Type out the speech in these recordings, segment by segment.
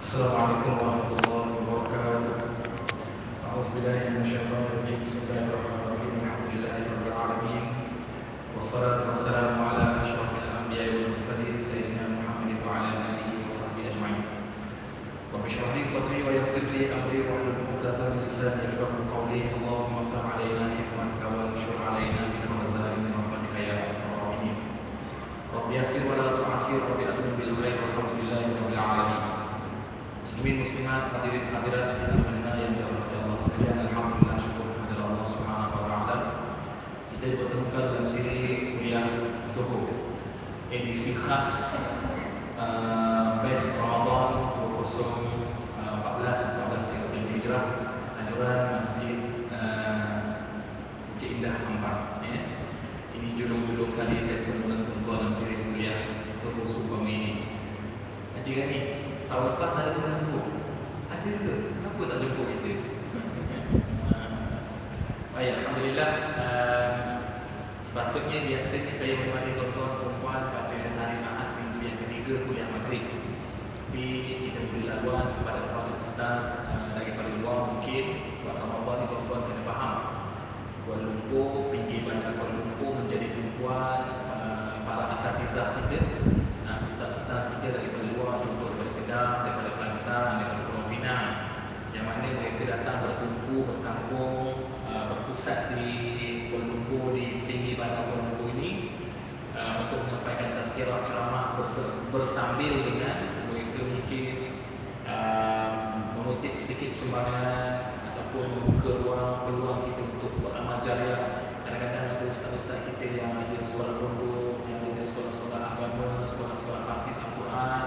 Assalamualaikum warahmatullahi wabarakatuh. A'udzubillahi minasyaitonir rajim. Bismillahirrahmanirrahim. Alhamdulillahirabbil alamin. Wassalatu wassalamu ala asyrafil anbiya'i wal mursalin sayyidina Muhammadin wa ala alihi washabbihi ajma'in. Rabbi shrah li sadri wa yassir li amri wahlul 'uqdatam min lisani yafqahu qawli. Allahumma iftah 'alaina hikmaka wa anshur 'alaina min khazain rahmatika ya arhamar rahimin. Rabbi yassir wa la tu'assir, Rabbi atmim bil khair, walhamdulillahirabbil alamin. Muslimin muslimat, hadirin hadirat sidang pendengar yang dirahmati Allah sekalian, alhamdulillah, syukur kepada Allah Subhanahu wa taala. Kita bertemukan dalam siri kuliah subuh edisi khas Best Ramadan 2014 Hijrah, anjuran Masjid Bukit Indah Hampar. Ini julung-julung kali saya bertemu dalam siri kuliah subuh ini. Jika ni tahun lepas ada bulan subuh, ada ke? Kenapa tak jemput kita? Baik, alhamdulillah. Sepatutnya biasanya saya menemani tuan-tuan perempuan pada hari Ahad minggu yang ketiga kuliah maghrib. Tapi kita beri laluan kepada para ustaz daripada luar mungkin sebab Ramadan ni tuan-tuan kena faham. Kuala Lumpur, pinggir bandar Kuala Lumpur menjadi tumpuan para asatizah kita. Ustaz-ustaz kita daripada luar, contoh daripada Kedah, daripada Kelantan, daripada Pulau Pinang, yang mana mereka datang bertumpu, berkampung, berpusat di Kuala Lumpur, di tinggi bandar Kuala Lumpur ini untuk menyampaikan tazkirah ceramah bersambil dengan mereka mungkin mengutip sedikit sumbangan ataupun membuka peluang kita untuk beramal jariah. Kadang-kadang ada ustaz-ustaz kita yang ada sekolah pondok, yang ada sekolah-sekolah agama, sekolah-sekolah hafiz Al-Quran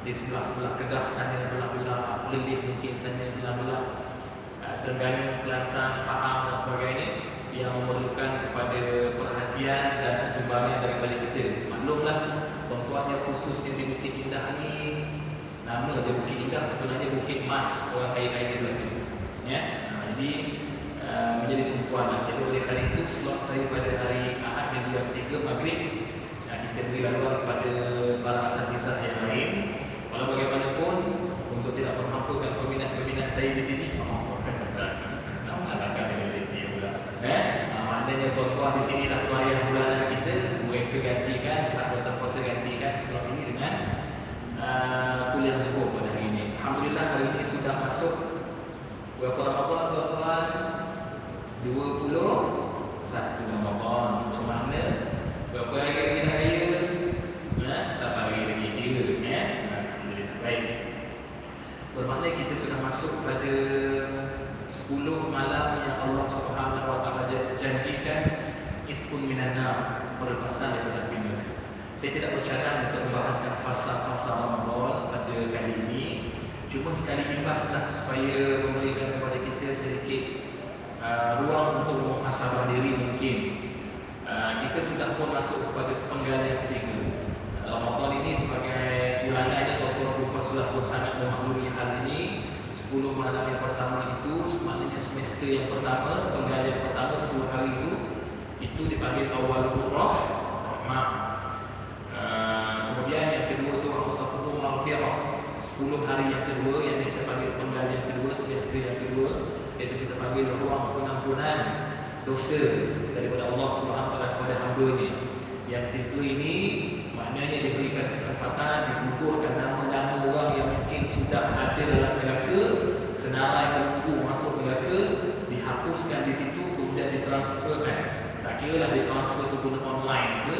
di sebelah-sebelah Kedah sana, belah-belah Perlis mungkin sana, belah-belah Terengganu, Kelantan, Pahang dan sebagainya, yang memerlukan kepada perhatian dan sumbangan daripada kita. Maklumlah tuan-tuan yang khususnya di Bukit Indah ni, nama je Bukit Indah, sebenarnya Bukit Mas, orang kaya-kaya tu lagi. Jadi menjadi tumpuan. Jadi oleh kerana itu slot saya pada hari Ahad minggu yang ketiga maghrib, kita beri laluan kepada para asatizah yang lain. Walau bagaimanapun, untuk tidak menghampakan peminat-peminat saya di sini, nama tak kasih berhenti pula. Maknanya tuan-tuan di sini lah tuarian bulanan kita, mereka gantikan, tak berterpaksa gantikan slot ini dengan kuliah subuh pada hari ini. Alhamdulillah hari ini sudah masuk berapa Ramadan tuan-tuan? 21 Ramadan. Bermakna berapa hari lagi nak raya? Tak hari lagi kira. Alhamdulillah. Baik. Bermakna kita sudah masuk pada 10 malam yang Allah Subhanahu wa taala janjikan itqun minan nar, pelepasan daripada api neraka. Saya tidak bercadang untuk membahaskan fasa-fasa Ramadan pada kali ini. Cuma sekali imbaslah supaya memberikan kepada kita sedikit ruang untuk muhasabah diri mungkin. Kita sudah pun masuk kepada penggalian ketiga. Ramadan ini sebagai bulanannya tuan-tuan sudah pun sangat memaklumi hal ini. 10 malam yang pertama itu maknanya semester yang pertama, penggalian pertama 10 hari itu dipanggil awal rahmah. Kemudian yang kedua itu awsaful maghfirah. 10 hari yang kedua yang kita panggil penggalian kedua, semester yang kedua, iaitu kita panggil ruang pengampunan dosa daripada Allah SWT kepada hamba-Nya. Yang ketiga ini maknanya diberikan kesempatan digugurkan nama-nama orang yang mungkin sudah ada dalam neraka, senarai menunggu masuk neraka, dihapuskan di situ, kemudian ditransferkan. Tak kira lah ditransfer ke guna online ke,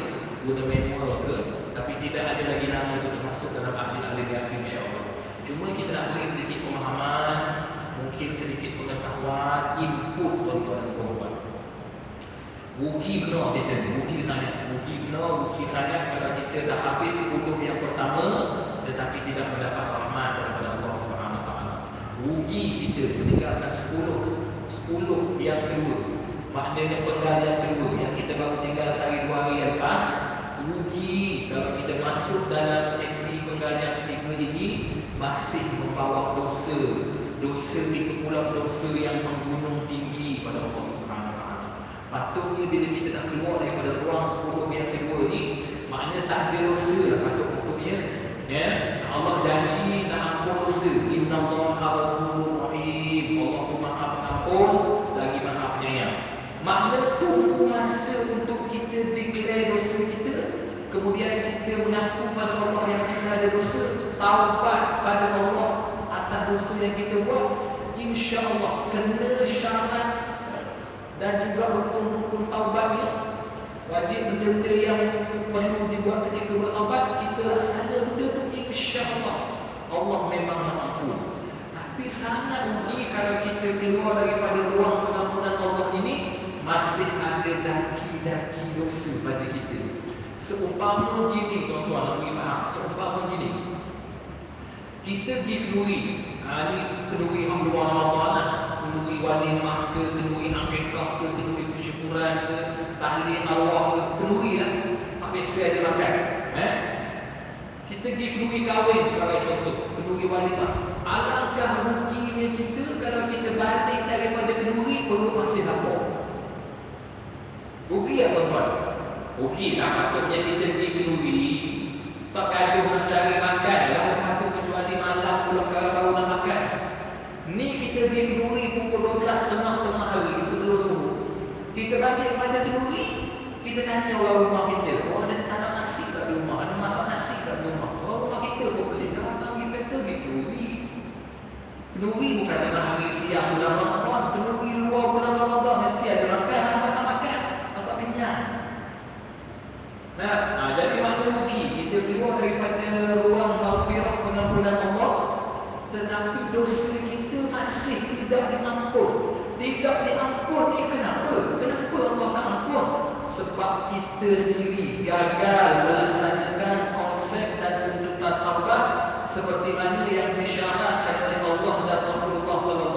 guna manual ke, tapi tidak ada lagi nama itu termasuk dalam ahli-ahli neraka, insya-Allah. Cuma kita nak beri sedikit pemahaman, mungkin sedikit pengetahuan, input tuan-tuan dan puan-puan. Rugi benar kita ni, rugi sangat kalau kita dah habis 10 yang pertama tetapi tidak mendapat rahmat daripada Allah Subhanahu Wa Taala. Rugi kita meninggalkan 10 yang kedua. Maknanya penggalian kedua yang kita baru tinggal sehari 2 hari yang lepas. Rugi kalau kita masuk dalam sesi penggalian ketiga ini masih membawa dosa itu pula dosa yang menggunung tinggi pada Allah Subhanahu Wa Taala. Patutnya bila kita dah keluar daripada ruang 10 yang kedua ni, maknanya tak ada dosa lah patutnya Ya, Allah janji nak ampun dosa. Innallaha ghafurur rahim. Allah tu Maha Pengampun lagi Maha Penyayang. Makna tunggu masa untuk kita declare dosa kita, kemudian kita mengaku pada Allah yang kita ada dosa, taubat pada Allah atas dosa yang kita buat, insya-Allah kena syarat dan juga rukun-rukun taubatnya. Wajib benda-benda yang perlu dibuat ketika bertaubat, kita laksana benda tu, insya-Allah Allah memang mengampun. Tapi sangat rugi kalau kita keluar daripada ruang pengampunan Allah ini masih ada daki-daki dosa pada kita. Seumpama gini tuan-tuan, nak bagi faham. Seumpama gini, kita pergi kenduri. Ni kenduri hang luar Ramadan lah. Kenduri walimah ke, kenduri akikah ke, kenduri bersyukuran ke, tahlil arwah ke, kenduri lah. Tak biasa ada makan. Kita pergi kenduri kahwin sebagai contoh, kenduri walimah. Alangkah ruginya kita kalau kita balik daripada kenduri perut masih lapar. Rugi tak tuan-tuan? Rugi lah. Patutnya kita pergi kenduri, tak gaduh nak cari makan lah. Patut kecuali malam pulang kalau baru nak makan. Ni kita pergi kenduri pukul 12 tengah hari sebelum subuh. Kita balik pada kenduri, kita tanya orang rumah kita, orang ada tanam nasi kat rumah, ada masak nasi kat rumah. Orang rumah kita pun boleh jangan kita kata pergi kenduri. Kenduri bukan tengah hari siang bulan Ramadan, kenduri luar bulan Ramadan mesti ada makan, apa tak makan, tak kenyang. Jadi makna rugi kita keluar daripada ruang maghfirah pengampunan Allah, tetapi dosa kita masih tidak diampun. Tidak diampun ni kenapa? Kenapa Allah tak ampun? Sebab kita sendiri gagal melaksanakan konsep dan tuntutan taubat seperti mana yang disyaratkan oleh Allah dan Rasulullah SAW.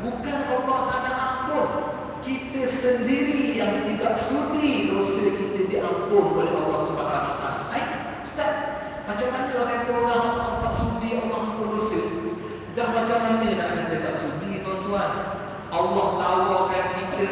Bukan Allah tak ada ampun, kita sendiri yang tidak sudi dosa kita diampun oleh Allah Subhanahu Wa Taala. Ustaz, macam mana orang kata orang tak sudi Allah ampun dosa? Dah macam mana nak kata tak sudi tuan-tuan? Allah tawarkan kita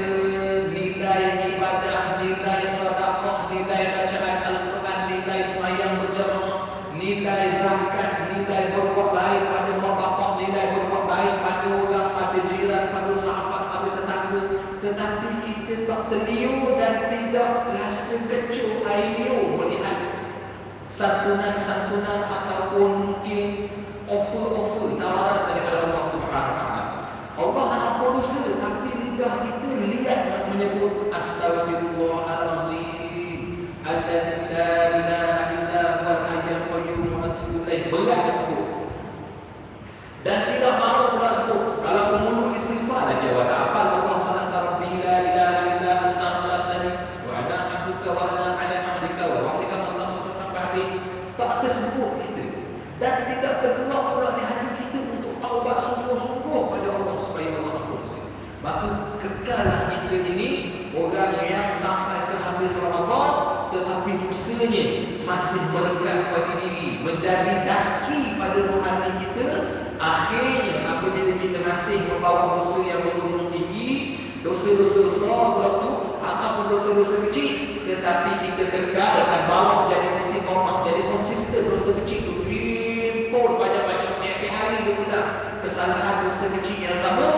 nilai ibadah, nilai sedekah, nilai bacaan Al-Quran, nilai sembahyang berjamaah, nilai zakat, nilai berbuat baik pada mak bapak, nilai berbuat baik pada orang, pada jiran, pada sahabat, pada tetangga. Tetapi kita tak terliur dan tidak rasa kecup air melihat santunan-santunan ataupun mungkin offer-offer tawaran daripada Allah Subhanahu Wa Taala. Allah nak ampun dosa, tapi lidah kita lihat nak menyebut Astaghfirullahalazim alladzi la ilaha illa huwal hayyul qayyum wa atubu ilaih. Berat nak sebut. Dan tidak mahu pula sebut. Kalau penghulu istighfar lagi awak tak apa Allah anta rabbi la ilaha illa anta khalaqtani wa ana abduka wa ana ala ahdika wa wa'dika mastata'tu sampai habis. Tak tersebut kita. Dan tidak tergerak pula di hati kita untuk taubat sungguh-sungguh pada Allah supaya Allah ampun dosa. Maka kekallah kita ini orang yang sampai ke habis Ramadan tetapi dosanya masih melekat pada diri, menjadi daki pada rohani kita. Akhirnya apabila kita masih membawa dosa yang bergunung tinggi, dosa-dosa besar pula tu ataupun dosa-dosa kecil, tetapi kita kekalkan bawa jadi istiqamah, jadi konsisten dosa kecil tu himpun banyak-banyak tiap hari dia ulang kesalahan dosa kecil yang sama.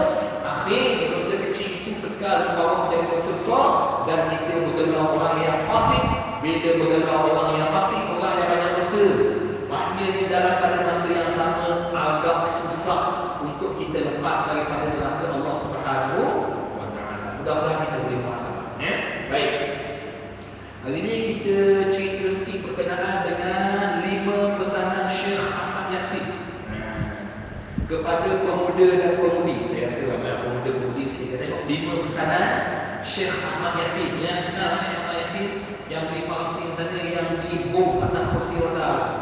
Akhirnya dosa kecil itu kekal membawa menjadi dosa besar dan kita bergelar orang yang fasik. Bila bergelar orang yang fasik, orang yang banyak dosa, maknanya dalam pada masa yang sama agak susah untuk kita lepas daripada neraka Allah Subhanahu Wa Taala. Mudah-mudahan kita boleh merasakan. Baik. Hari ini kita cerita sikit berkenaan dengan 5 pesanan Syekh Ahmad Yasin kepada pemuda dan pemudi. Saya rasa banyak pemuda-pemudi kita tengok 5 pesanan Syekh Ahmad Yasin. Yang kenal Syekh Ahmad Yasin yang di Palestin sana, yang dibom atas kursi roda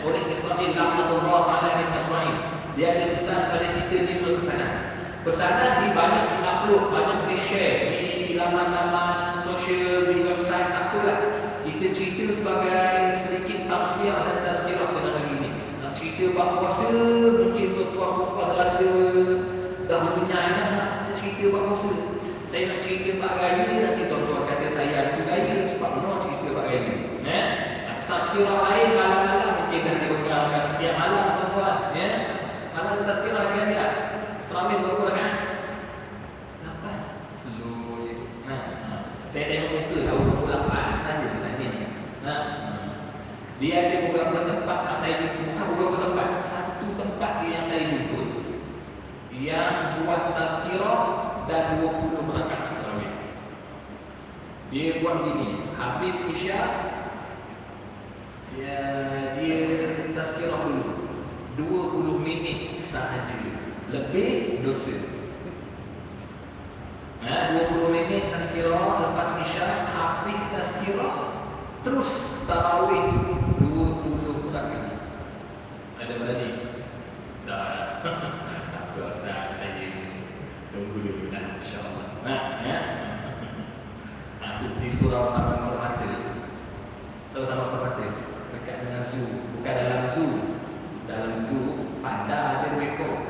oleh Israel laknatullah alaihi ajmain. Dia ada pesan pada kita 5 pesanan. Pesanan ni banyak di-upload, banyak di-share di laman-laman sosial, di website, apalah. Kita cerita sebagai sedikit tafsir dan tazkirah pada hari ini. Nak cerita bab puasa, mungkin tuan-tuan perempuan rasa dah punya nak cerita bab puasa. Saya nak cerita bab raya, nanti tuan-tuan kata saya ada gaya, cepat benar cerita bab raya. Tazkirah lain malam-malam mungkin dah dibekalkan setiap malam tuan-tuan, ya. Mana ada tazkirah dia? Terawih berapa rakaat? 8. Slow je. Saya tengok itu dah 28 saja sebenarnya. Dia ada beberapa tempat saya bukan beberapa tempat, satu tempat yang saya jumpa yang buat tazkirah dan 20 rakaat tarawih. Dia buat begini, habis isya dia tazkirah dulu 20 minit sahaja, lebih dosa. 20 minit tazkirah, lepas isya habis tazkirah, terus tarawih 20 rakaat. Ada berani? Dah. Apa Ustaz, saya tunggu dulu dah, insya-Allah. Itu di surau Taman Permata. Tahu Taman Permata? Dekat dengan zoo, bukan dalam zoo. Dalam zoo panda ada 2 ekor.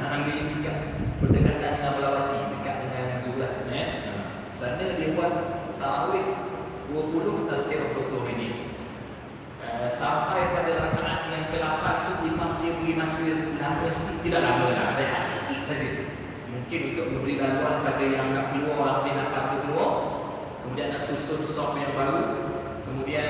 Ambil dekat berdekatan dengan Melawati, dekat dengan zoo lah. Sana dia buat tarawih 20 tazkirah 20 minit. Sampai pada rakaat yang ke-8 tu imam dia beri masa lama sikit, tidak lama lah, rehat sikit saja. Mungkin untuk memberi laluan pada yang nak keluar, habis nak keluar, kemudian nak susun soft yang baru, kemudian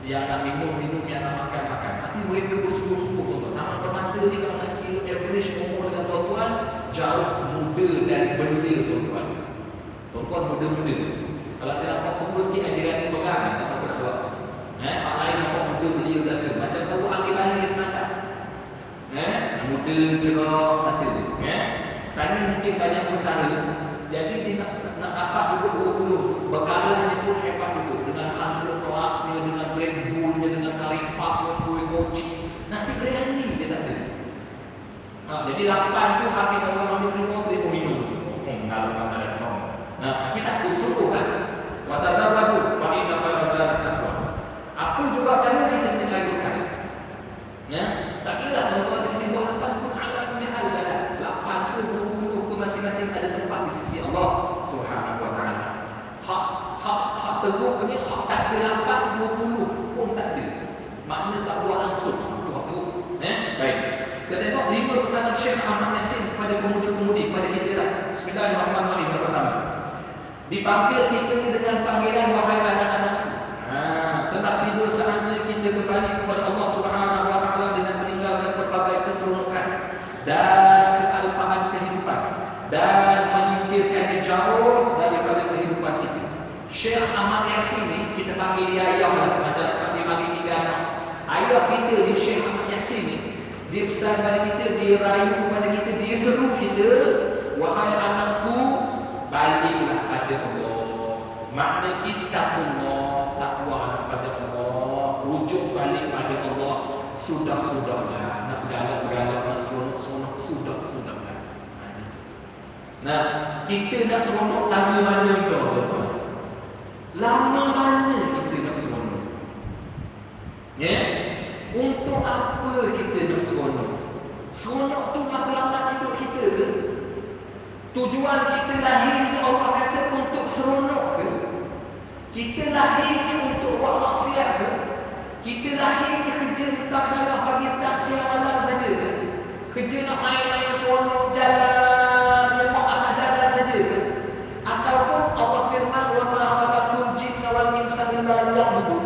yang nak minum, yang nak makan. Tapi mereka bersungguh-sungguh tuan-tuan. Taman Permata ni kalau nak kira average umur dengan tuan-tuan, jauh muda dan belia tuan-tuan. Tuan-tuan muda-muda. Kalau saya nampak tunggu sikit ajaran ni seorang, tak apa nak buat. Pak lain nampak muda belia belaka. Macam tahu akibatnya semata. Muda cerah mata. Sana mungkin banyak usaha. Jadi dia nak dapat juga 20. Bekalan dia pun hebat juga. Dengan handuk kelasnya, dengan Red Bullnya, dengan karipapnya, kuih koci. Nasi biryani dia tak ada. Jadi 8 tu habis orang ambil rumah tu dia pun minum. Kalau kamu ada minum. Tapi tak suruh kan. Wa tasawwadu fa inna khairaz zadi taqwa. Apa juga cara kita mencarikan. Tak kira kalau di sini buat 8 pun ala kulli hal jalan. 8 tu 20 pun masing-masing ada tempat di sisi Allah Subhanahu wa taala. Hak teruk ni hak tak ada 8 20 pun tak ada. Makna tak buat langsung. Itu hak teruk. Baik. Kita tengok 5 pesanan Syekh Ahmad Yasin kepada pemuda-pemudi kepada kita lah. Bismillahirrahmanirrahim. Yang pertama, dipanggil kita dengan panggilan wahai anak-anakku. Telah tiba saatnya kita kembali kepada Allah Subhanahu wa taala dengan meninggalkan berbagai keseronokan dan kealpaan kehidupan dan menyingkirkannya jauh daripada kehidupan kita. Syekh Ahmad Yasin ni kita panggil dia ayah lah, macam seperti panggil kita anak. Ayah kita di Syekh Ahmad Yasin ni, dia pesan kepada kita, dia rayu kepada kita, dia seru kita, wahai anakku, baliklah pada Allah. Makna ittaqullah, takwalah pada Allah, rujuk balik pada Allah. Sudah-sudahlah, nak bergalak-galak, nak seronok-seronok, sudah-sudahlah. Kita nak seronok lama mana tuan-tuan? Lama mana kita nak seronok? Untuk apa kita nak seronok? Seronok tu matlamat hidup kita ke? Tujuan kita lahir ni Allah kata untuk seronok ke? Kita lahir ni untuk buat maksiat ke? Kita lahir ni kerja tak dalam pagi tak siang malam saja ke? Kerja nak main-main seronok jalan, memang atas jalan saja ke? Ataupun Allah firman wa ma khalaqtul jinna wal insa illa liya'budun,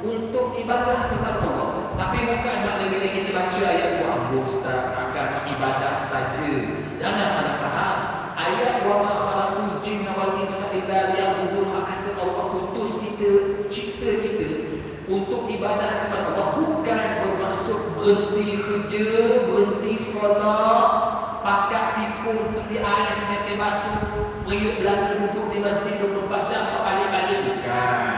untuk ibadah kepada Allah. Tapi bukan makna bila kita baca ayat tu Ustaz akan ibadah saja. Jangan salah faham. Ayat wa ma khalaqul jinna wal insa illa liya'budun, kata Allah putus kita, cipta kita untuk ibadah kepada Allah, bukan bermaksud berhenti kerja, berhenti sekolah, pakat pikul putih air semasa basuh, meriuk belaka duduk di masjid 24 jam tak balik-balik, bukan.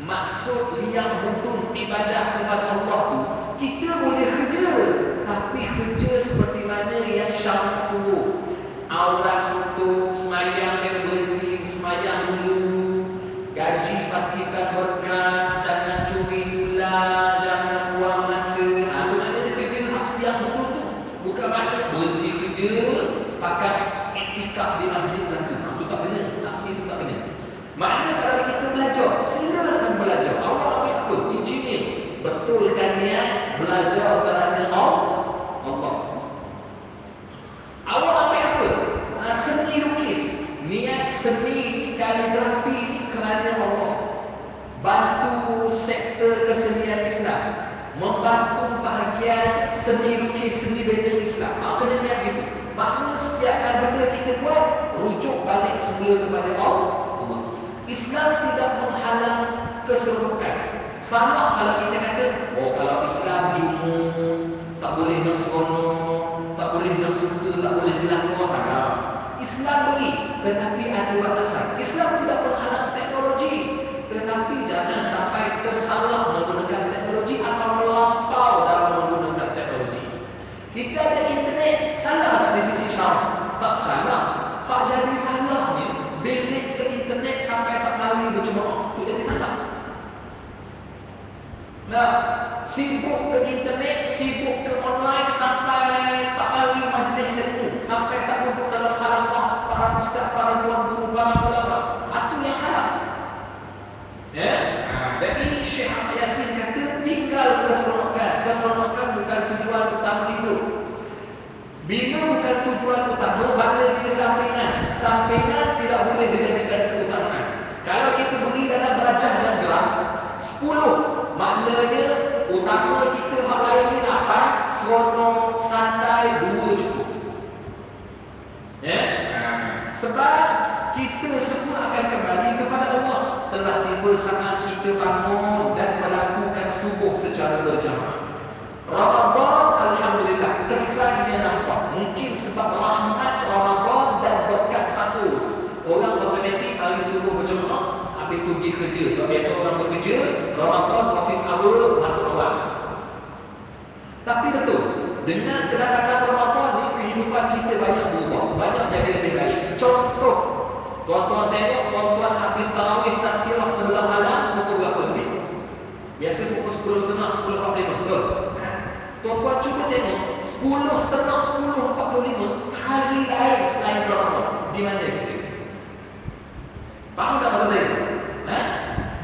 Maksud yang hudud ibadah kepada Allah tu, kita boleh kerja, tapi kerja seperti mana yang syarak suruh. Aurat tutup, semayang kena berhenti, semayang dulu. Gaji pastikan berkat, jangan curi bulan, jangan buang masa. Itu maknanya kerja yang betul tu. Bukan makna berhenti kerja, pakai iktikaf di masjid itu tak kena, nafsi itu tak kena. Maknanya kalau kita belajar, silakan belajar. Awak bahagian seni lukis, seni bina Islam. Maknanya niat gitu. Maknanya setiap kali benda kita buat, rujuk balik semula kepada Allah. Islam tidak menghalang keserukan. Salah kalau kita kata, oh kalau Islam jumu, tak boleh nak seronok, tak boleh nak suka, tak boleh dilakukan, salah. Islam beri, tetapi ada batasan. Islam tidak menghalang teknologi, tetapi jangan sampai tersalah menggunakan teknologi atau melampau dalam menggunakan teknologi. Kita ada internet, salah tak dari sisi syarak? Tak salah. Pak jadi salahnya, belik ke internet sampai tak mari berjemaah, itu jadi salah. Nah, sibuk ke internet, sibuk ke online sampai tak mari majlis ilmu, sampai tak duduk dalam halaqah para ustaz, para tuan guru, para ulama. Itu yang salah. Ya, jadi Syekh Ahmad Yasin kata tinggal keseronokan. Keseronokan bukan tujuan utama hidup. Bila bukan tujuan utama, makna dia sampingan. Sampingan tidak boleh dijadikan keutamaan. Kalau kita beri dalam rajah dan graf 10, maknanya utama kita hal lain ni 8, seronok, santai 2 cukup. Ya? Sebab kita semua akan kembali kepada Allah. Telah tiba saat kita bangun dan melakukan subuh secara berjamaah. Ramadan, alhamdulillah, kesannya nampak. Mungkin sebab rahmat Ramadan dan berkat sahur. Orang otomatik hari subuh berjamaah, habis pergi kerja. Sebab biasa orang bekerja, Ramadan, office hour, masuk awal. Tapi betul, dengan kedatangan Ramadan ni, kehidupan kita banyak berubah, banyak jadi lebih baik. Contoh, tuan-tuan tengok, tuan-tuan habis tarawih tazkirah sebelah malam, pukul berapa ni? Biasa pukul 10.30, 10.45, betul? Tuan-tuan cuba tengok, 10.30, 10.45, hari lain selain Ramadan, di mana kita? Faham tak maksud saya?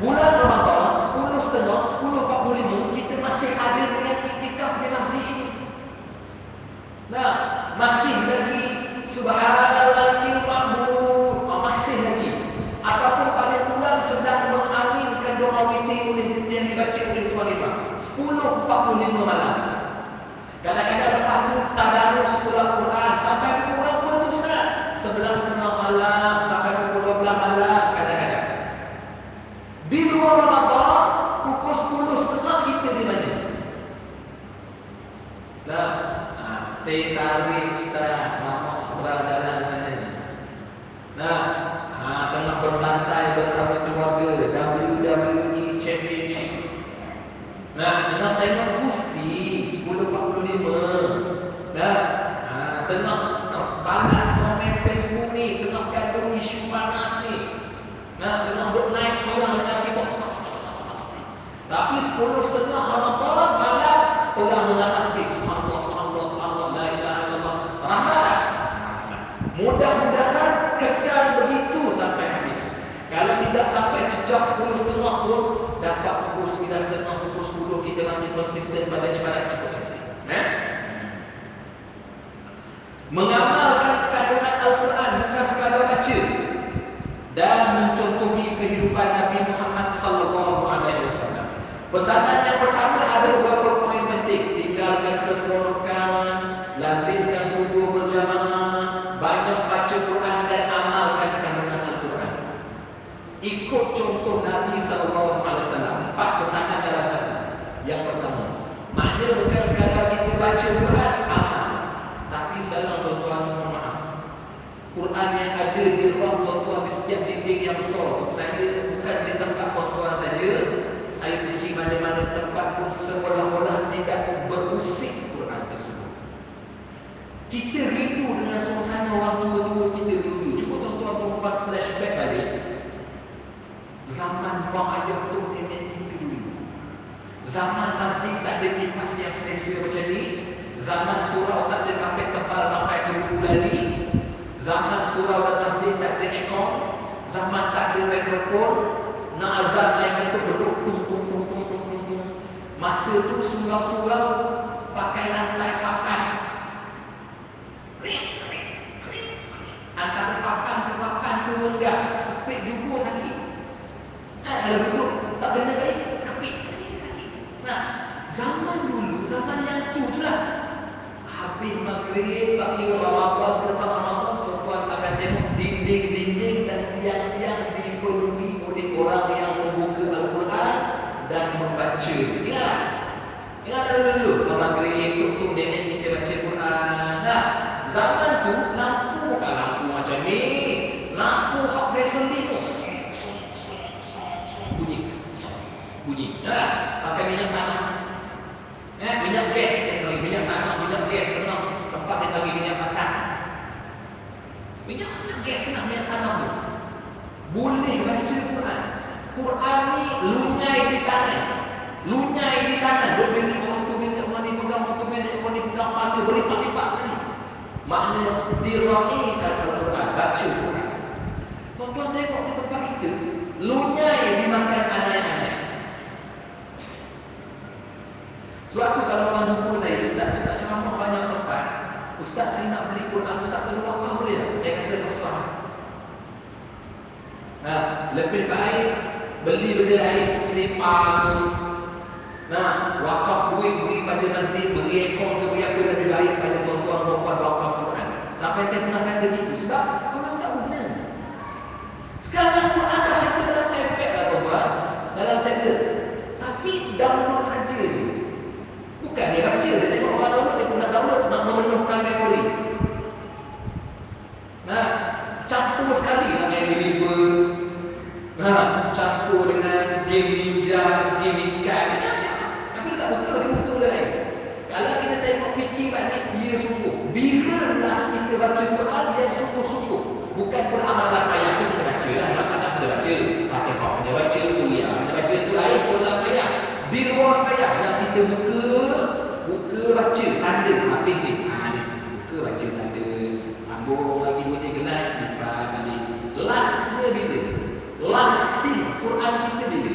Bulan Ramadan, 10.30, 10.45, kita masih ada dengan iktikaf di masjid ini. Nah, masih lagi subhanallahil mahmud, masih lagi. Ataupun pada bulan sedang mengaminkan doa witir yang dibaca oleh tuan imam, 10.45 malam. Kadang-kadang lepas tu tadarus Quran sampai pukul berapa tu Ustaz? 11.30 malam sampai pukul 12 malam kadang-kadang. Di luar Ramadan pukul 10.30 kita di mana? Nah, teh tarik Ustaz, mamak seberang jalan sana. Nah, tengah bersantai bersama keluarga, WWE Championship. Nah, tengah tengok Gusti 10.45. Nah, tengah panas komen Facebook ni, tengah gaduh isu panas ni. Nah, tengah duk naik orang dengan keyboard. Tapi 10.30 Ramadan malam orang mengatas speech. Subhanallah, subhanallah, subhanallah, la ilaha illallah. Rahmat. Mudah-mudahan kekal begitu sampai habis. Kalau tidak sampai jejak 10.30 pun dapat pukul 9.30, pukul 10 kita masih konsisten pada ibadat cukup. Mengamalkan kandungan Al-Quran bukan sekadar baca dan mencontohi kehidupan Nabi Muhammad sallallahu alaihi wasallam. Pesanan yang pertama ada beberapa poin penting. Tinggalkan keseronokan, lazimkan subuh berjamaah, banyak baca Quran dan amalkan kandungan Al-Quran. Ikut contoh Nabi sallallahu alaihi wasallam. 4 pesanan dalam satu. Yang pertama, maknanya bukan sekadar kita baca Quran, amal. Tapi sekarang tuan-tuan mohon maaf, Quran yang ada di ruang tuan-tuan di setiap dinding yang besar. Saya bukan di tempat tuan-tuan saja, saya pergi mana-mana tempat pun seolah-olah tidak berusik Quran tersebut. Kita rindu dengan suasana orang tua-tua kita dulu. Cuba tuan-tuan perempuan flashback balik zaman mak ayah tu nenek kita dulu. Zaman masjid tak ada kipas yang selesa macam ni. Zaman surau tak ada kapet tebal sampai ke bulali. Zaman surau dan masjid tak ada aircon. Zaman tak ada mikrofon. Nak azan lain kata duduk tung tung tung tung tung tung tung. Masa tu surau-surau pakai lantai papan. Antara papan ke papan tu rendah, sepit jubur sakit. Kalau duduk tak kena baik, sepit sakit. Nah, zaman dulu, zaman yang tu lah. Habis maghrib, tak kira Ramadan ke tak Ramadan, tuan akan tengok dinding-dinding dan tiang-tiang dipenuhi oleh orang yang membuka Al-Quran dan membaca. Ingat? Ingat dulu, maghrib, tutup nenek kita baca Quran. Nah, zaman tu lampu bukan lampu macam ni. Lampu hak gasoline tu. Bunyi. Nah, pakai minyak tanah. Minyak gas, minyak tanah, minyak gas memang tempat dia bagi minyak pasang. Minyak gas nak minyak tanah tu. Boleh baca Quran. Quran ni lunyai di tangan. Lunyai di tangan. Dia beli orang tu minyak mana pegang, orang tu minyak mana pegang, pada boleh lipat sekali. Maknanya diraikan Al-Quran, baca Quran. Tuan-tuan tengok di tempat kita, lunyai dimakan anak-anak. Sebab tu kalau orang jumpa saya, Ustaz ceramah banyak tempat. Ustaz saya nak beli Quran, Ustaz perlu wakaf boleh tak? Saya kata kosong. Lebih baik beli benda air selipar ke. Wakaf duit beri pada masjid, beri ekor ke, beri apa lebih baik pada tuan-tuan perempuan wakaf Quran. Sampai saya pernah kata begitu. Sebab orang tak guna. Sekarang Quran dah ada dalam efek lah tuan-tuan, dalam tablet. Tapi download saja. Bukan dia baca, dia tengok orang download, dia pun download nak memenuhkan memori. Campur sekali dengan Bible. Campur dengan game ninja, game ikan, macam-macam. Tapi dia tak buka, dia buka benda lain. Kalau kita tengok fikir balik, dia sungguh. Bila last kita baca Quran, dia sungguh-sungguh. Bukan Quran malas bayang, kita baca lah. Kadang-kadang kita baca. Fatihah kita baca, kuliah kita baca, itu lain Quran bayang. Di luar sayang yang kita buka baca tanda habis ni. Buka baca tanda, sambung lagi bunyi gelap, lipat balik. Lastnya bila? Last scene Quran kita bila?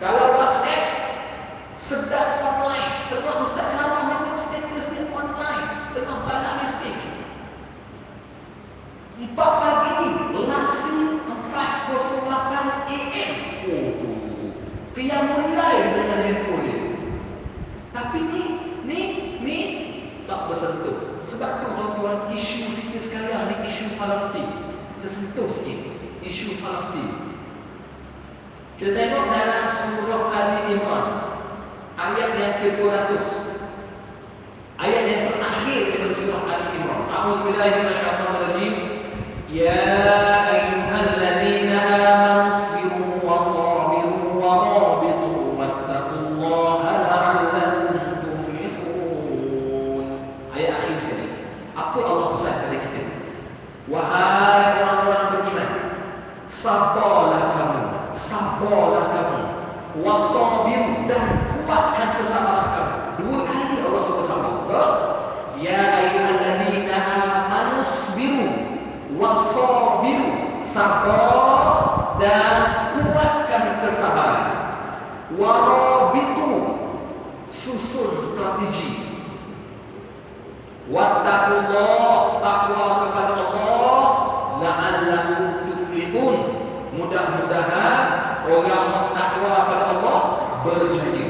Kalau WhatsApp sedang online, tengah ustaz ceramah, status dia online, tengah banyak mesej. 4 pagi, last scene 4:08 AM. Yang mulai dengan handphone dia. Tapi ni tak bersentuh. Sebab tu tuan-tuan, isu kita sekarang ni isu Palestin. Tersentuh sikit isu Palestin. Kita tengok dalam surah Ali Imran, ayat yang ke-200. Ayat yang terakhir daripada surah Ali Imran. A'udzubillahi minasyaitonirrajim. Ya ayyuhalladzina amanu sabiru wa sabiru wa rabitu wattaqullaha la'allakum tuflihun. Ayat akhir sekali. Apa Allah pesan kepada kita? Wahai orang-orang beriman, sabarlah kamu, wasabir, dan kuatkan kesabaran kamu. 2 kali Allah suruh sabar. Ya ayyuhalladzina amanu sabiru wasabiru, sabar dan kuatkan kesabaran. Warabitu, susun strategi. Wattaqullah, takwa kepada Allah, la'allakum tuflihun, mudah-mudahan orang takwa kepada Allah berjaya.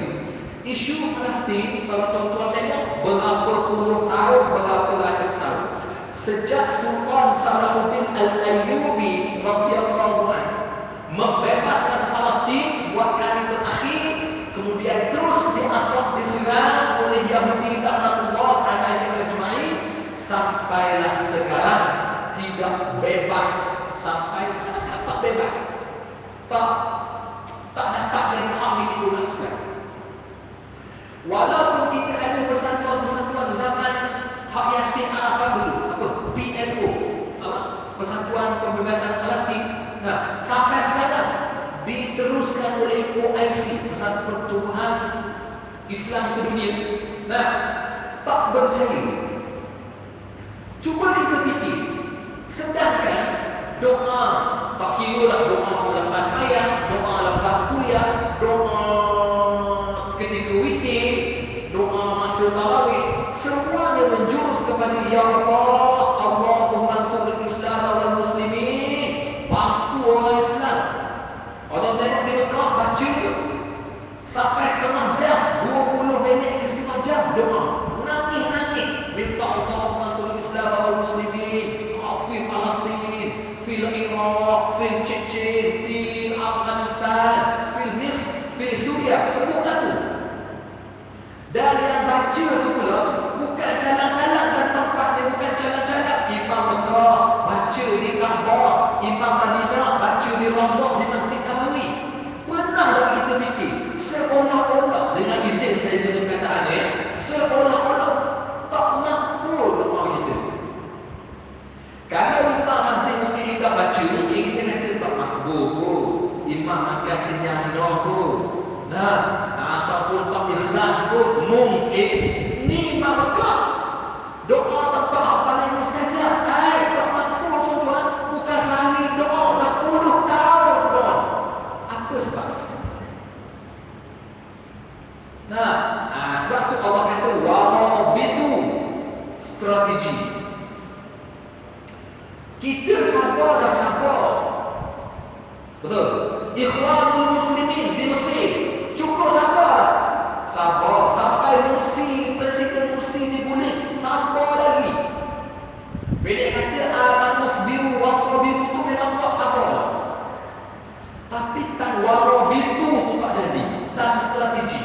Isu Palestin, kalau tuan-tuan tengok, berapa puluh tahun, berapa ratus tahun. Sejak Sultan Salahuddin Al-Ayyubi radhiyallahu anhu membebaskan Palestin buat kali terakhir, kemudian terus diserang oleh Yahudi laknatullah alaihim ajma'in, sampailah sekarang tidak bebas, sampai tak bebas, tak dapat jadi hak milik umat Islam. Walaupun kita ada persatuan-persatuan zaman Hak Yasin Arafat dulu, PLO, Persatuan Pembebasan Palestin. Sampai sekarang diteruskan oleh OIC, Persatuan Pertubuhan Islam Sedunia. Tak berjaya. Cuba kita fikir, sedangkan doa, tak kira lah doa lepas ayat, doa lepas kuliah, doa ketika witir, doa masa tarawih, semuanya menjurus kepada Ya Allah, Allahumma ansur Islam wal muslimin. Waktu orang Islam, orang tengok di Mekah baca sampai setengah jam, 20 minit ke setengah jam baca tu pula bukan jalan-jalan dan tempat dia, bukan jalan-jalan. Imam Mekah baca di Kaabah, Imam Madinah baca di Raudhah di Masjid Nabawi. Pernah tak kita fikir seolah-olah, dengan izin saya guna perkataan seolah-olah tak makbul doa kita. Kalau imam masih mengindah baca, kita kata tak makbul. Imam akan kenyang doa tu. Nah, ataupun tak ikhlas tu mungkin. Ni Imam Mekah. Doa tempat hafalan mustajab. Tak makbul tuan-tuan. Bukan sehari doa, dah puluh tahun doa. Apa sebab? Nah, sebab tu Allah kata warabitu, strategi. Kita sabar dah sabar. Betul. Ikhwanul muslimin di Mesir cukup sabar. Sabar sampai Presiden Mursi dibunuh. Sabar lagi. Pendek kata amanus biru wasrabiru tu memang buat sabar. Tapi tan warabitu tu tak jadi. Tan strategi.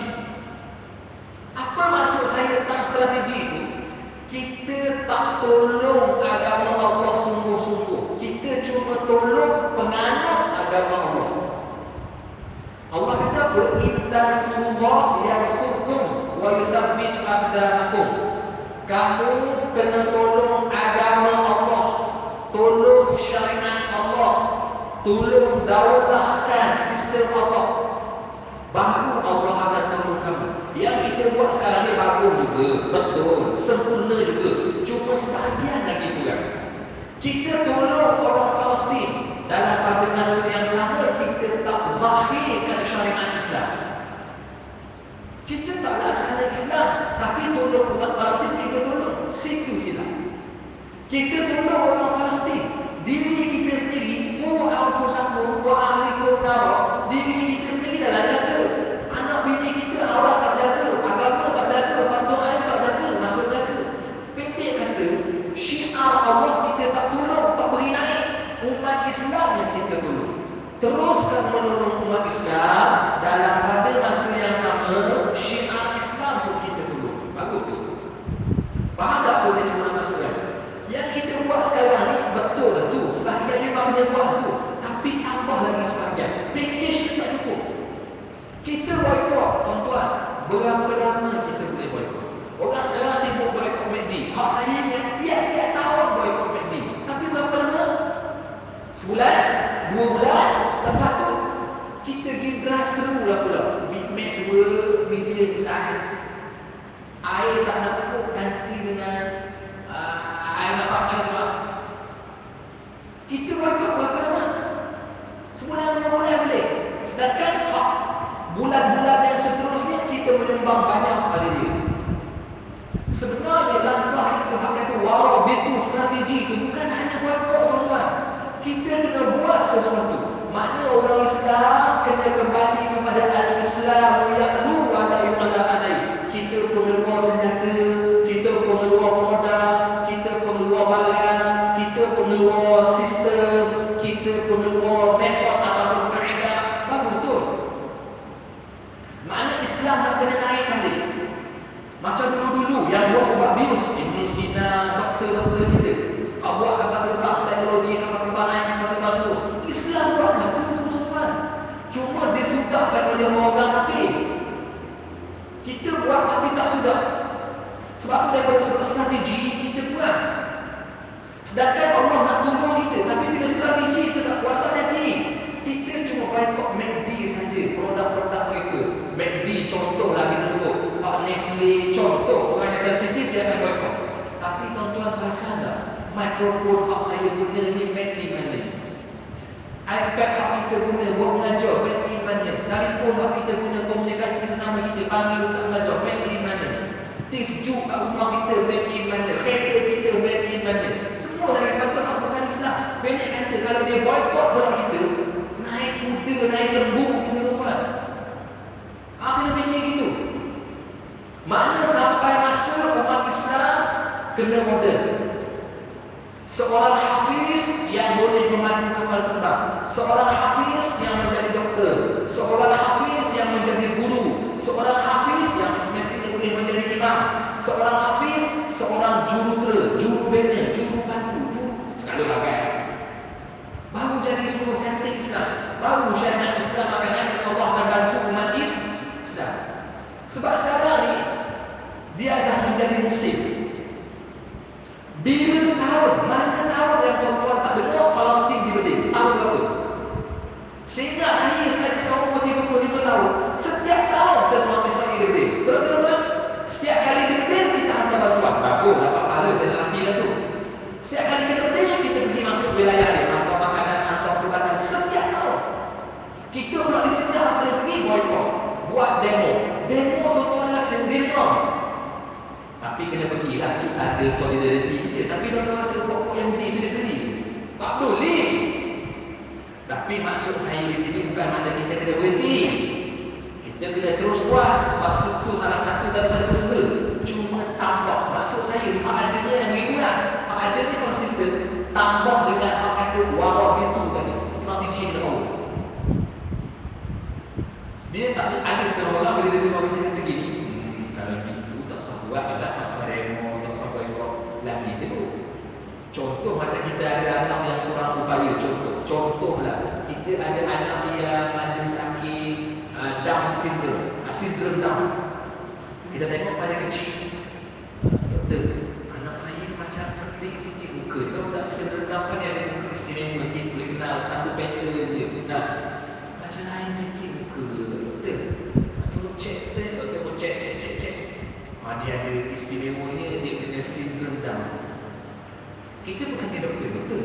Apa maksud saya tan strategi itu? Kita tak tolong agama Allah sungguh-sungguh. Kita cuma tolong penganut agama Allah. Allah kata inna surullah yansurkum wa yusabbit aqdamakum. Kamu kena tolong agama Allah, tolong syariat Allah, tolong daulahkan sistem Allah. Baru Allah akan tolong kamu. Yang kita buat sekarang ni bagus juga, betul, sempurna juga. Cuma sebahagian lagi kurang. Kita tolong orang Palestin, dalam pada masa yang sama kita tak zahirkan syariat Islam. Kita tak laksana Islam, tapi tolong umat Palestin kita tolong. Situ silap. Kita tolong orang Palestin, diri kita sendiri, anfusakum wa ahlikum nar. Diri kita sendiri dah jaga. Anak bini kita awak tak jaga, agama tak jaga, patuh air tak jaga, masuk jaga. Pendek kata, syiar Allah kita tak tolong, tak beri naik. Umat Islam yang kita tolong. Teruskan menolong umat Islam dalam pada masa yang sama, syiar Islam pun kita tolong. Bagus tu. Faham tak apa saya cuba nak masukkan? Yang kita buat sekarang ni betul lah tu. Sebahagian memang kena buat tu. Tapi tambah lagi sebahagian. Package tu tak cukup. Kita boykot, tuan-tuan. Berapa lama kita boleh boykot? Orang sekarang sibuk boykot MACD. Hak saya yang tiap-tiap tahun boykot MACD. Tapi berapa lama? Sebulan? 2 bulan? Lepas tu kita pergi drive-thru lah pula. Big Mac 2, medium size. Air tak nak cukup, ganti dengan air masak semua. Kita boykot berapa lama? Sebulan 2 bulan boleh. Sedangkan bulan-bulan yang seterusnya kita menyumbang banyak pada dia. Sebenarnya langkah itu, hak kata warabitu, strategi itu bukan hanya boykot, tuan-tuan. Kita kena buat sesuatu. Maknanya orang Islam kena kembali kepada al-Islam ya'lu wa la yu'la alai. Kita perlu senjata, kita perlu produk, kita perlu barang, kita perlu sistem, kita perlu metod ataupun kaedah. Bagus betul. Makna Islam nak kena naik balik. Macam dulu-dulu yang buat ubat bius, Ibn Sina, doktor-doktor kita. Buat kapal-kapal teknologi, kapal-kapal naik kapal-kapal tu. Islam buat kata tu, tuan-tuan. Cuma disudahkan oleh orang kafir. Kita buat tapi tak sudah. Sebab tu daripada satu strategi kita kurang. Sedangkan Allah nak tolong kita, tapi bila strategi kita tak buat tak jadi. Kita cuma boykot MACD saja, produk-produk mereka. MACD contohlah kita sebut. Pak Nestle contoh, orang yang sensitif dia akan boykot. Tapi tuan-tuan perasan tak? Mikrofon hak saya guna ni made in mana? iPad hak kita guna buat mengajar made in mana? Telefon hak kita guna komunikasi sesama kita panggil ustaz mengajar made in mana? Tisju kat rumah kita made in mana? Kereta kita made in mana? Semua daripada hak bukan Islam. Pendek kata kalau dia boykot pula kita, naik kuda, naik lembu kita buat. Kena fikir gitu. Makna sampai masa umat Islam kena modern. Seorang hafiz yang boleh memandu kapal terbang, seorang hafiz yang menjadi doktor, seorang hafiz yang menjadi guru, seorang hafiz yang semestinya boleh menjadi imam, seorang hafiz, seorang jurutera, juru bina, juru pandu, segala bagai. Baru jadi semua cantik Islam. Baru syariat Islam akan naik, Allah akan bantu umat Islam. Sebab sekarang ni dia dah menjadi musim. Bila tahun, mana tahun yang tuan-tuan tak dengar Palestin diberdeka? Tahun berapa? Sehingga saya sekarang umur 35 tahun, setiap tahun semua Israel diberdeka. Betul-betul? Setiap kali diberdeka kita hantar bantuan. Bagus, dapat pahala saya lelaki dah tu. Setiap kali kita berdeka, kita pergi masuk wilayah dia, hantar makanan, hantar perubatan. Setiap tahun. Kita pula di sini hantar pergi boykot, buat demo. Demo tuan-tuan rasa demo. Tapi kena pergilah, kita ada solidariti kita. Tapi tuan-tuan rasa pokok yang beli. Tak boleh. Tapi maksud saya di sini bukan makna kita kena berhenti. Kita kena terus buat. Sebab itu salah satu daripada usaha. Cuma tambah. Maksud saya, hak adanya yang menggunakan. Hak adanya konsisten. Tambah dengan hak kata warah itu tadi. Strategi yang kita mahu. Dia tak ada setengah orang bila dia dengar kita kata gini. Kalau gitu tak usah buat, tak usah demo, tak usah boykot. Lagi tu. Contoh macam kita ada anak yang kurang upaya. Contohlah, kita ada anak yang ada sakit Down syndrome, sindrom Down. Kita tengok pada kecil, doktor, anak saya ni macam pelik sikit muka. Dia kan tak sindrom Down kan dia ada muka istimewa sikit, boleh kenal satu pattern dia. Nah, macam lain sikit muka. Doktor, tolong check, doktor pun check. Dia ada istimewanya, dia kena sindrom Down. Kita bukan dia doktor.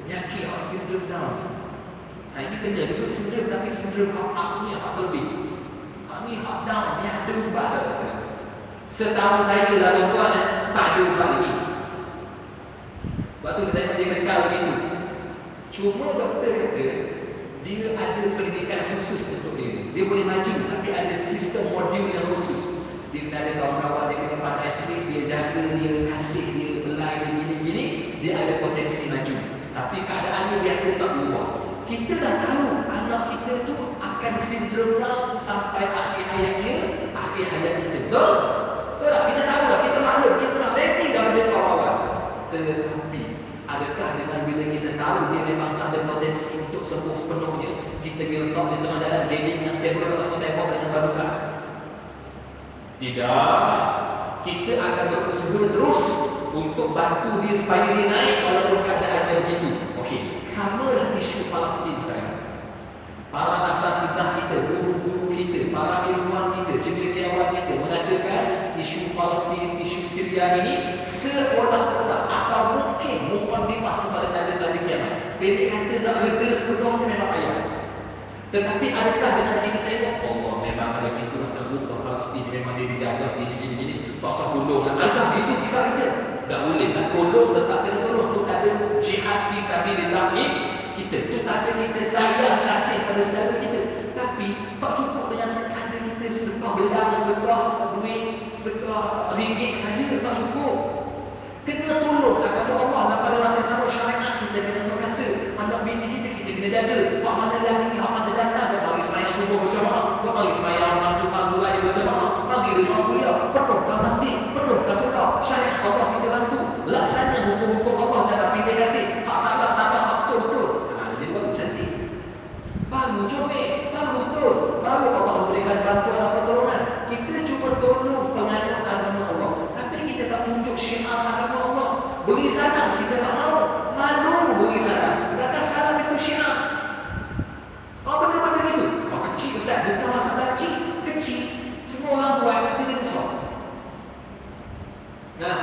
Penyakit sindrom Down. Saya ni kena duduk sindrom, tapi sindrom hak ni hak terlebih. Hak ni hak down, ni ada ubat doktor. Setahu saya lah tuan-tuan, tak ada ubat lagi. Sebab tu kita tengok dia kekal begitu. Cuma doktor kata, dia ada pendidikan khusus untuk dia. Dia boleh maju, tapi ada sistem modul yang khusus. Dia kena ada kawan-kawan, dia kena pandai treat, dia jaga, dia kasih, dia belai, dia gini-gini, dia ada potensi maju. Tapi keadaannya biasa tak berubah. Kita dah tahu anak kita tu akan sindrom Down sampai akhir hayat kita. Betul? Betul tak? Kita tahu lah, kita maklum, kita nak ready dah benda awal. Tetapi, adakah dengan bila kita tahu dia memang tak ada potensi untuk sembuh sepenuhnya, kita pergi letak di tengah jalan, baby dengan stable atau tembok dengan bazuka? Tidak. Kita akan berusaha terus untuk bantu dia supaya dia naik walaupun keadaannya begitu. Okey, sama lah isu Palestin sekarang. Para asatizah kita, guru-guru kita, para ilmuwan kita, cendekiawan kita mengatakan isu Palestin, isu Syria ini seolah-olah atau mungkin mukadimah kepada tanda-tanda kiamat. Pendek kata nak reda sepenuhnya memang payah. Tetapi adakah dengan kita tengok Allah memang ada pintu nak terbuka Palestin, memang dia dijaga gini. Tak usah tolong. Adakah itu sikap kita? Tak boleh. Tak tolong, tetap kena tolong. Itu tak ada jihad fi sabilillah kita. Itu tak ada kita sayang kasih pada saudara kita. Tapi tak cukup dengan ada kita sedekah belang, sedekah duit, sedekah ringgit saja, tak cukup. Kena tolong. Kalau Allah lah pada masa sama syariat kita kena berkasa. Anak bini kita kena jaga. Hak mana lagi, hak mana jantan. Buat bagi semayang subuh berjamaah. Buat bagi semayang mantu fardu lain berjamaah. Bagi rumah kuliah. Penuhkan masjid. Penuhkan sedekah. Syariat Allah kita bantu. Laksana hukum-hukum Allah dalam pindah kasih. Hak sabar-sabar, hak betul-betul. Jadi baru cantik. Baru comel. Baru betul. Baru Allah memberikan bantuan dan pertolongan. Kita cuma tolong penganut agama Allah. Tapi kita tak tunjuk syiar agama Allah. Beri salam, kita tak mahu. Malu beri salam. Sedangkan salam itu syiar. Benda-benda itu. Kecil Ustaz, bukan masalah kecil. Semua orang buat, kita insya. Nah,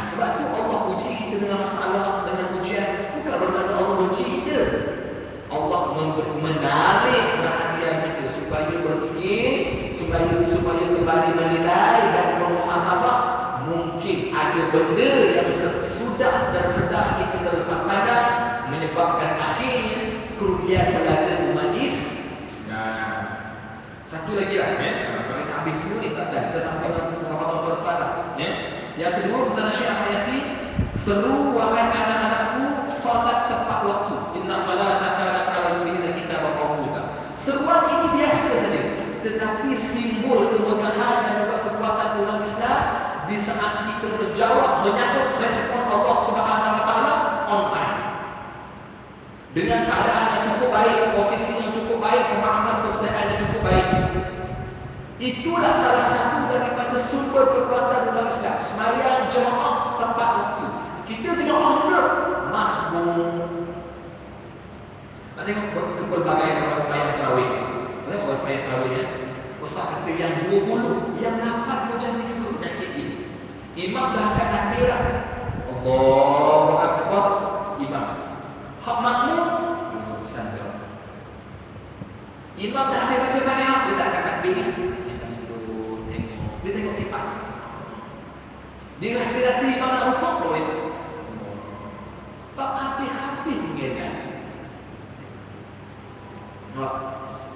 sebab itu Allah uji kita dengan masalah, dengan ujian. Bukan bermakna Allah uji kita. Allah menarik perhatian kita supaya berfikir, supaya kembali menilai dan bermuhasabah. Mungkin ada benda yang sudah dan sedang kita terlepas pandang menyebabkan akhirnya kerugian melanda umat Islam. Satu lagi lah, kalau kita habis semua ni tak ada. Kita sampai Ramadan ke-4 lah. Yang kedua, pesanan Syekh Ahmad Yasin, seru wahai anak-anakku, salat tepat waktu. Inna salata kanat 'alal mu'minina kitaban mawquta. Seruan ini biasa saja, tetapi simbol kemegahan dan juga kekuatan umat Islam di saat kita menjawab menyambut respon Allah Subhanahu wa taala online. Dengan keadaan yang cukup baik, posisi yang cukup baik, pemahaman persediaan yang cukup baik. Itulah salah satu daripada sumber kekuatan dalam Islam. Sembahyang jemaah tepat waktu. Kita jemaah juga masbuk. Nak tengok berbagai orang sembahyang tarawih. Kenapa orang sembahyang tarawih ya? Ustaz kata yang 20, yang 8 macam ni juga penyakit ini. Imam dah angkat takbir dah. Allahu Akbar. Imam. Hak makmum pesan dia. Imam dah habis baca Fatihah, dia tak angkat takbir ni. Dia tengok kipas. Dia rasa-rasa imam nak rukuk boleh. Tak habis-habis mengingat.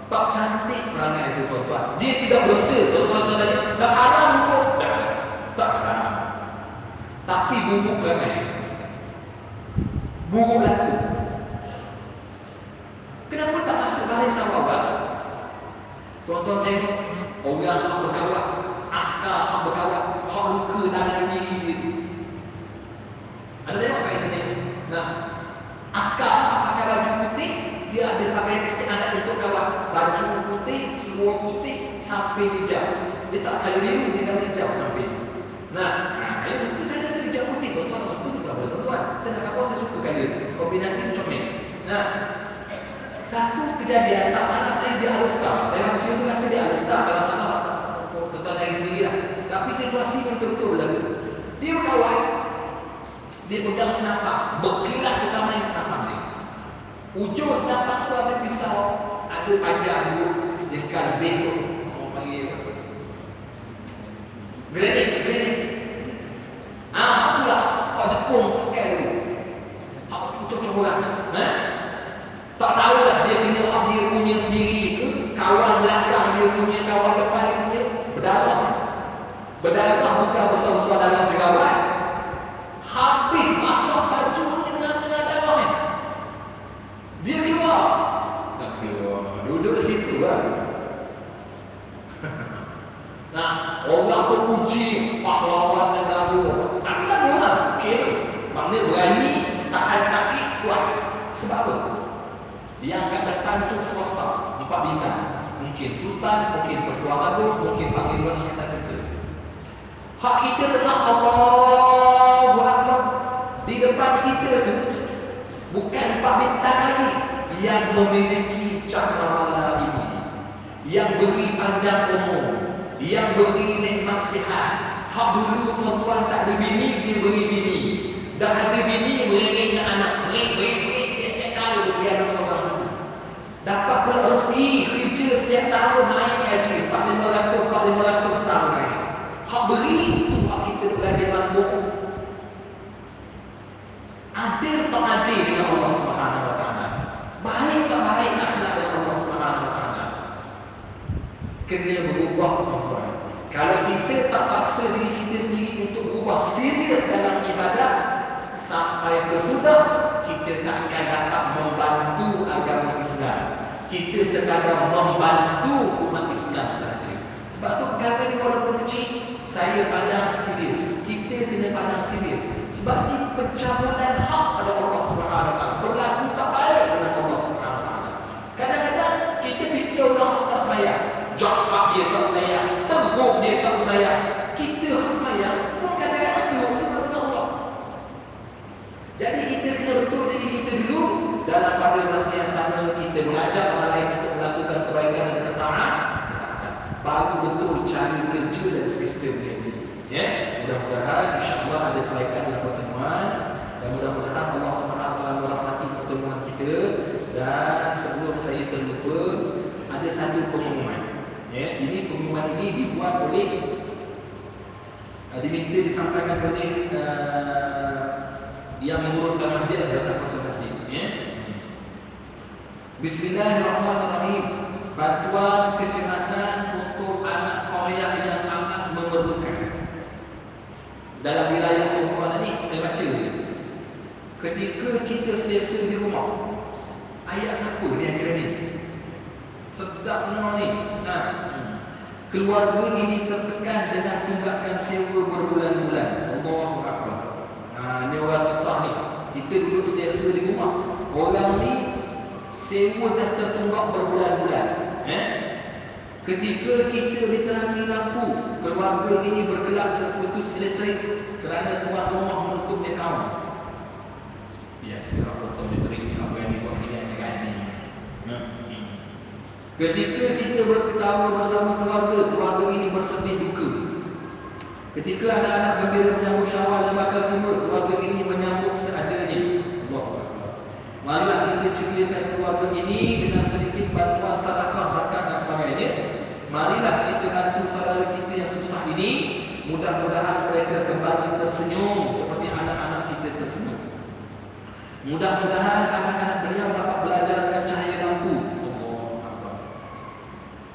Tak cantik perangai itu tuan-tuan. Dia tidak berasa tuan-tuan tadi. Dah haram rukuk. Tak haram. Tapi buruk perangai. Buruk laku. Kenapa tak masuk baris awal? Tuan-tuan tengok orang yang berkawat, askar yang berkawat, hak luka tangan kiri itu. Ada tengok kat internet? Nah, askar yang pakai baju putih, dia ada pakai istiadat untuk kawat. Baju putih, seluar putih, sampai hijab. Dia tak kali biru, dia kali hijab sampai. Nah, saya suka kali hijab putih. Tuan-tuan tak suka juga boleh tuan-tuan. Saya nak kata saya suka kali. Kombinasi comel. Nah, satu kejadian, tak salah saya di Al-Ustaz. Saya baca itu rasa di Al-Ustaz. Kalau salah, tuan-tuan saya sendiri lah. Tapi situasi betul-betul lalu. Dia berkawan. Dia pegang senapan. Berkilat utama yang senapan ni. Ujung senapan tu ada pisau. Ada panjang dulu. Sedekar lebih tu. Orang panggil apa? Grenade. Itulah. Hak Jepun pakai dulu. Hak ucap-ucap orang. Tak tahulah dia kena hak dia punya sendiri ke, kawan belakang dia punya, kawan depan dia punya, berdarah. Berdarah bukan besar-besar dalam jerawat. Habis masuk bajunya dengan darah ni. Dia keluar. Tak keluar. Duduk situ lah. Nah, orang berpuji pahlawan negara. Tak ada orang. Okey. Maknanya berani, tahan sakit, kuat. Sebab apa? Yang kat depan tu swasta, 4 bintang. Mungkin sultan, mungkin pertuan agung, mungkin panglima angkatan tentera. Hak kita tengah Allahu Akbar. Di depan kita tu bukan 4 bintang lagi yang memiliki cahaya ini, yang beri panjang umur, yang beri nikmat sihat. Hak dulu tuan-tuan tak ada bini, dia beri bini. Dah ada bini, merengek dengan anak. Merengek. Dia ada seorang satu. Dapat pula rezeki, kerja setiap tahun naik gaji 4,500 setahun naik. Hak beri itu hak kita belajar masbuk. Adil tak adil dengan Allah Subhanahu wa taala. Baik tak baik akhlak dengan Allah Subhanahu wa taala. Kena berubah tuan-tuan. Kalau kita tak paksa diri kita sendiri untuk berubah serius dalam ibadah, sampai kesudah kita tak akan dapat membantu agama Islam. Kita sekadar membantu umat Islam saja. Sebab tu perkara ni walaupun kecil, saya pandang serius. Kita kena pandang serius. Sebab ini pencabulan hak pada Allah Subhanahu wa taala. Berlaku tak baik dengan Allah Subhanahu wa taala. Kadang-kadang kita fikir orang tak sembahyang, jahab dia tak sembahyang, teguh dia tak sembahyang. Kita hak sembahyang pun kadang-kadang tu dengan Allah. Jadi kita kena betul diri kita dulu. Dalam pada masa yang sama kita belajar orang lain untuk melakukan kebaikan dan ketaatan. Baru betul cara kerja dan sistem ini. Ya, mudah-mudahan insya-Allah ada kebaikan dalam pertemuan dan mudah-mudahan Allah Subhanahu wa taala merahmati pertemuan kita. Dan sebelum saya terlupa, ada satu pengumuman. Ya, ini pengumuman ini dibuat oleh diminta disampaikan oleh yang menguruskan masjid adalah pasal masjid. Ya. Bismillahirrahmanirrahim. Bantuan kecemasan untuk anak Korea yang amat memerlukan. Dalam wilayah pengumuman ini saya baca je. Ketika kita selesa di rumah, ayat siapa ni ajaran ni? Sedap benar ni. Keluarga ini tertekan dengan tunggakan sewa berbulan-bulan. Allahu Akbar. Ni orang susah ni. Kita duduk setiasa di rumah. Orang ni sewa dah tertunggak berbulan-bulan. Ketika kita diterangi lampu, keluarga ini bergelak terputus elektrik kerana tuan rumah menutup akaun. Biasa potong elektrik ni apa yang dibuat ni yang cakap ni. Ketika kita berketawa bersama keluarga, keluarga ini bersedih duka. Ketika anak-anak gembira menyambut Syawal dan bakal tiba, keluarga ini menyambut seadanya. Marilah kita ceriakan keluarga ini dengan sedikit bantuan sedekah, zakat dan sebagainya. Marilah kita bantu saudara kita yang susah ini. Mudah-mudahan mereka kembali tersenyum seperti anak-anak kita tersenyum. Mudah-mudahan anak-anak beliau dapat belajar dengan cahaya lampu.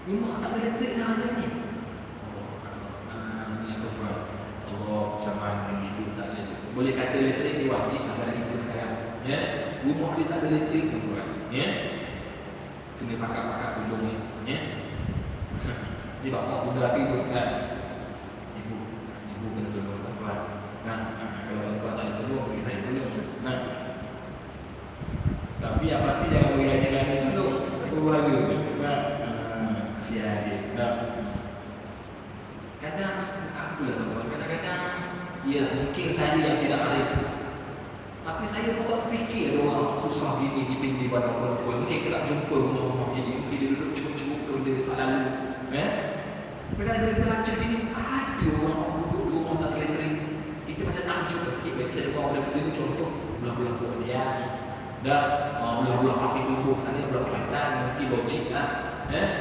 Rumah tak ada elektrik dah ada ni. Ni apa buat? Allah zaman hidup tak ada. Boleh kata elektrik ni wajib kepada kita sekarang. Ya, rumah dia tak ada elektrik tuan. Ya, kena pakar-pakar tolong ni. Ya, ni bapak muda tu kan. Ibu kena tolong tuan. Kalau tuan tak ada tolong, bagi saya tolong. Tapi yang pasti jangan bagi ajaran ni dulu. Keluarga. Kesian dia. Kadang bukan pula tuan. Kadang-kadang ya mungkin saya yang tidak arif. Tapi saya pun tak fikir ada orang susah gini di pinggir badan perempuan. Mungkin kita tak jumpa rumah-rumah ini. Mungkin dia duduk cukup-cukup tu dia tak lalu. Mereka ada kita baca gini, ada orang duduk di rumah tak elektrik. Itu macam takjub sikit. Kita ada orang boleh benda tu contoh belah-belah Kemudian dan belah-belah pasir tubuh sana belah Kelantan mungkin logik lah.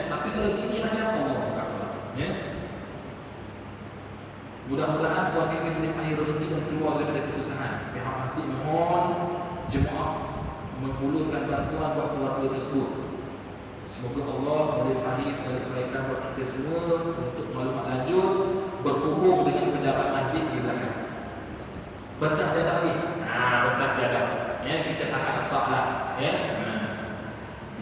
Tapi kalau gini macam Allah. Mudah-mudahan tuan ini dilimpahi rezeki dan keluar daripada kesusahan. Pihak masjid mohon jemaah menghulurkan bantuan buat keluarga tersebut. Semoga Allah melimpahi segala kebaikan buat kita semua. Untuk maklumat lanjut, berhubung dengan pejabat masjid di belakang. Bentas dia tak ni? Bentas dia ada. Kita tak letak lah.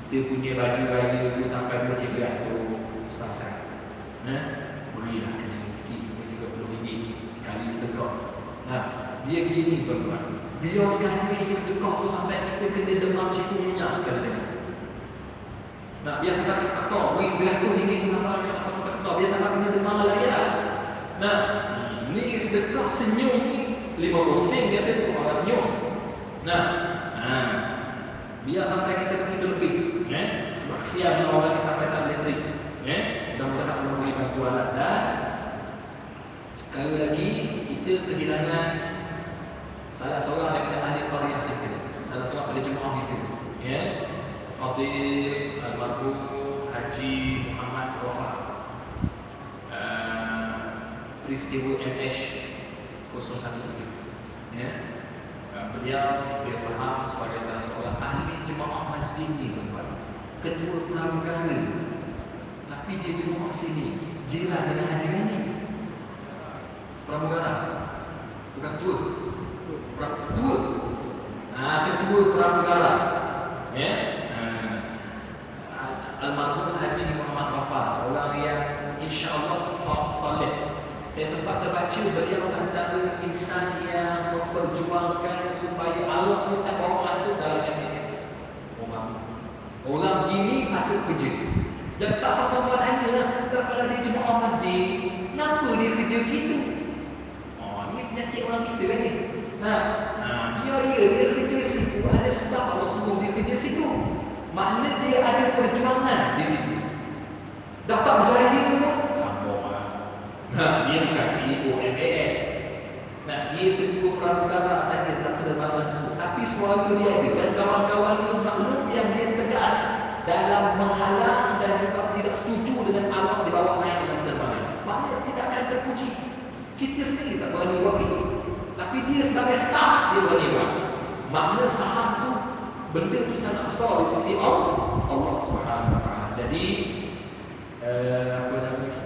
Kita punya baju raya tu sampai 2-300 sepasang. Berilah kena sikit RM30 sekali sedekah. Dia begini tuan-tuan. Beliau sekali lagi sedekah tu sampai kita kena demam cipu minyak sekali lagi. Biasa kita kata, beri RM100 nama kita kata, biasa kita demam lagi lah. Ni sedekah senyum ni 50 sen biasa tu orang senyum. Biar sampai kita pergi lebih. Sebab siap orang ni sampai tak elektrik. Mudah-mudahan Allah beri bantuan. Dan sekali lagi kita kehilangan salah seorang daripada ahli qaryah kita, salah seorang pada jemaah kita. Fadil almarhum Haji Muhammad Wafa, peristiwa MH017. Beliau kita faham sebagai salah seorang ahli jemaah masjid ni tuan-tuan, ketua pramugara. Tapi dia jemaah sini jiran dengan Haji Ghani. Pramugara bukan ketua. Ketua pramugara. Almarhum Haji Muhammad Wafa, orang yang insya-Allah soleh. Saya sempat terbaca beliau antara insan yang memperjuangkan supaya Allah ni tak bawa masuk dalam MBS. Orang gini patut kerja. Dan tak sama-sama tanya lah, kalau dia jemaah masjid, kenapa dia kerja gitu? Ni penyakit orang kita kan ni. Dia kerja situ, ada sebab Allah suruh dia kerja situ. Makna dia ada perjuangan di situ. Dah tak berjaya pun sambung lah. Dia bukan CEO MAS. Dia ketua pramugara saja tak penerbangan tersebut. Tapi suara dia ada. Dan kawan-kawan dia maklum yang dia tegas dalam menghalang dan juga tidak setuju dengan awak dibawa naik dalam penerbangan. Maknanya tidak akan terpuji. Kita sendiri tak berani buat itu. Tapi dia sebagai staff dia berani buat. Makna saham tu, benda tu sangat besar di sisi Allah Subhanahu Wa Taala. Jadi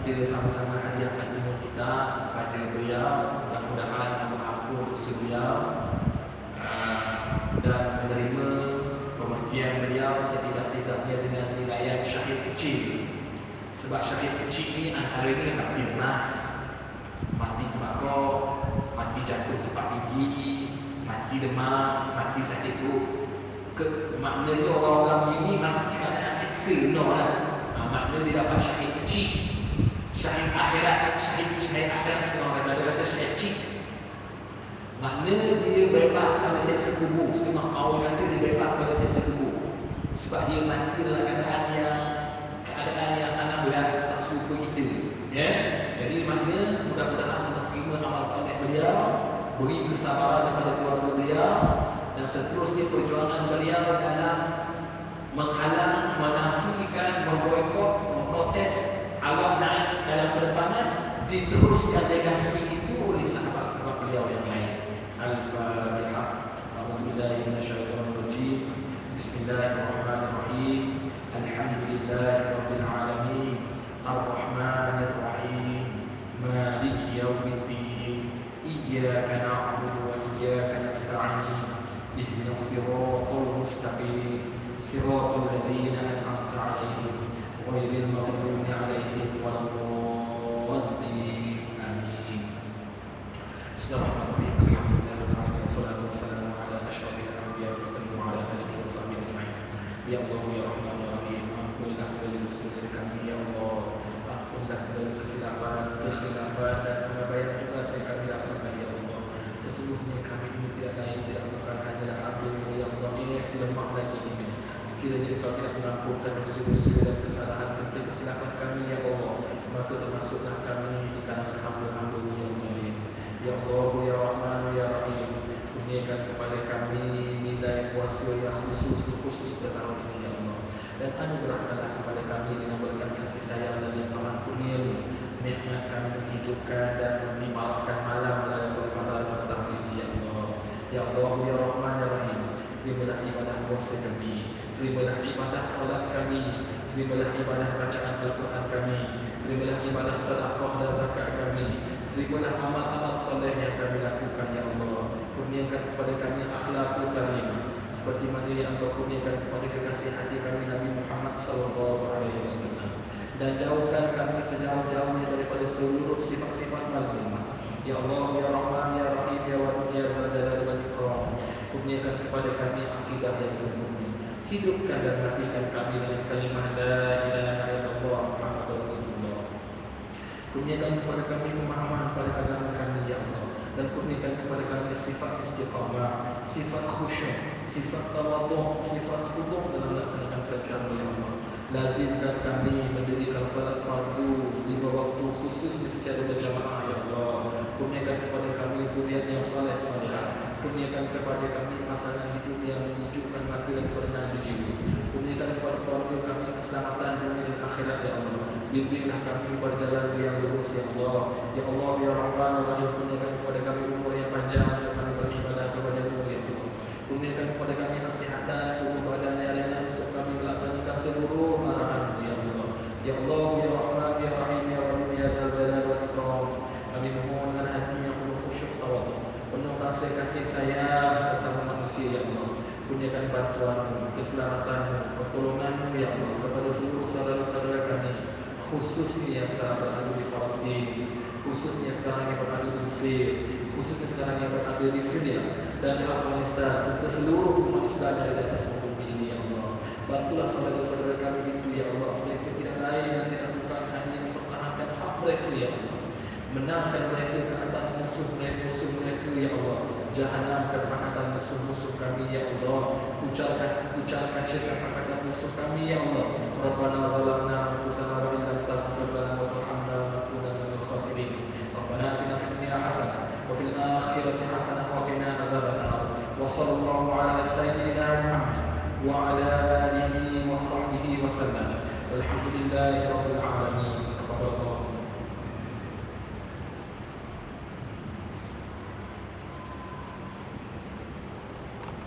kita sama-sama hadiahkan ilmu kita kepada beliau. Mudah-mudahan Allah ampun dosa beliau dan menerima pemergian beliau setidak-tidaknya dengan nilaian syahid kecil. Sebab syahid kecil ni antaranya mati lemas, mati tembakau, mati jatuh tempat tinggi, mati demam, mati sakit perut. Maknanya orang-orang ini mati kerana seksa, no lah. Maknanya dia dapat syahid kecil, syahid akhirat, syahid akhirat setengah kata syahid kecil. Maknanya dia bebas pada seksa kubur. Setengah kawan kata dia bebas pada seksa kubur. Sebab dia mati dalam keadaan yang sangat berat, tak serupa kita. Ya? Jadi maknanya mudah-mudahan kita terima amal soleh beliau, beri kesabaran kepada keluarga beliau, dan seterusnya perjuangan beliau dalam menghalang, menafikan, memboikot, memprotes awak naik dalam penerbangan, diteruskan legasi itu oleh sahabat-sahabat beliau yang lain. Al-Fatihah. A'udzubillahi minasyaitonir rajim. Bismillahirrahmanirrahim. Alhamdulillahirabbil alamin. Ar-Rahmanir Rahim. Maliki yaumiddin. Iyyaka na'budu wa iyyaka nasta'in. Ihdinas siratal mustaqim. Siratal ladzina an'amta 'alaihim ghairil maghdubi 'alaihim waladdallin. Amin. Bismillahirrahmanirrahim. Alhamdulillah wassalatu wassalamu ala asyrafil anbiya'i wa sallam wa ala alihi wa sahbihi ajma'in. Ya Allah ya Rahman ya Rahim, ampunlah segala dosa kami ya Allah. Ampunlah segala kesilapan dan pengabaian juga yang kami lakukan ya Allah. Sesungguhnya kami ini tidak lain tidak bukan hanyalah hamba-Mu ya Allah, lemah dan hina. Sekiranya Engkau tidak mengampunkan dosa-dosa dan kesalahan serta kesilapan kami ya Allah, maka termasuklah kami di kalangan hamba-Hamba-Mu yang zalim. Ya Allah ya Rahman ya Rahim, kurniakan kepada kami nilai puasa yang khusus pada tahun ini ya Allah, dan anugerahkanlah kepada kami dengan berkat kasih sayang dan limpahan kurnia-Mu nikmat kami menghidupkan dan mengibaratkan malam dalam berqadar pada tahun ini ya Allah. Ya Allah ya Rahman ya Rahim, terimalah ibadah puasa kami, terimalah ibadah salat kami, terimalah ibadah bacaan Al-Quran kami, terimalah ibadah sedekah dan zakat kami, terimalah amal-amal soleh yang kami lakukan ya Allah. Kurniakan kepada kami akhlakul karimah seperti mana yang Engkau kurniakan kepada kekasih hati kami Nabi Muhammad sallallahu alaihi wasallam, dan jauhkan kami sejauh-jauhnya daripada seluruh sifat-sifat mazmumah. Ya Allah ya Rahman ya Rahim ya Wadud ya Dzal Jalali wal Ikram, kurniakan kepada kami akidah yang sempurna. Hidupkan dan matikan kami dengan kalimah la ilaha illallah Muhammadur Rasulullah. Kurniakan kepada kami pemahaman pada agama kami ya Allah, dan kurniakan kepada kami sifat istiqamah, sifat khusyuk, sifat tawadhu, sifat khudu' dalam melaksanakan perintah ya Allah. Lazimkan kami mendirikan salat fardu 5 waktu khusus secara berjamaah ya Allah. Kurniakan kepada kami zuriat yang saleh salihah. Kurniakan kepada kami pasangan hidup yang menyejukkan mata dan kerendahan jiwa. Kurniakan kepada keluarga kami keselamatan dunia dan akhirat ya Allah. Bimbinglah kami berjalan yang lurus ya Allah. Ya Allah ya Rahman ya Rahim, kurniakan kepada kami umur yang panjang untuk kami beribadah kepada-Mu ya Allah. Kurniakan kepada kami kesihatan tubuh badan yang ringan untuk kami melaksanakan seluruh arahan ya Allah. Ya Allah ya Rahman ya Rahim ya Wadud ya Dzal Jalali wal Ikram, kami memohon dengan hati yang penuh khusyuk tawadhu, penuh rasa kasih sayang sesama manusia ya Allah. Kurniakan bantuan-Mu, keselamatan-Mu, pertolongan-Mu ya Allah kepada seluruh saudara-saudara kami, khususnya yang sekarang berada di Palestin, khususnya sekarang yang berada di Mesir, khususnya sekarang yang berada di Syria dan di Afghanistan, serta seluruh umat Islam yang ada di atas bumi ini ya Allah. Bantulah saudara-saudara kami itu ya Allah. Mereka tidak lain dan tidak bukan hanya mempertahankan hak mereka ya Allah, menangkan mereka ke atas musuh mereka ya Allah. Jahanamkan pangkatan musuh-musuh kami ya Allah. Pucalkan syaitan pangkatan musuh kami ya Allah. Rabbana zalamna anfusana wa in lam taghfir lana wa tarhamna lanakunanna minal khasirin. Rabbana atina fid dunya hasanah wa fil akhirati hasanah wa qina adzabannar. Wa sallallahu ala sayyidina Muhammad wa ala alihi wa sahbihi wa sallam. Walhamdulillahi rabbil alamin.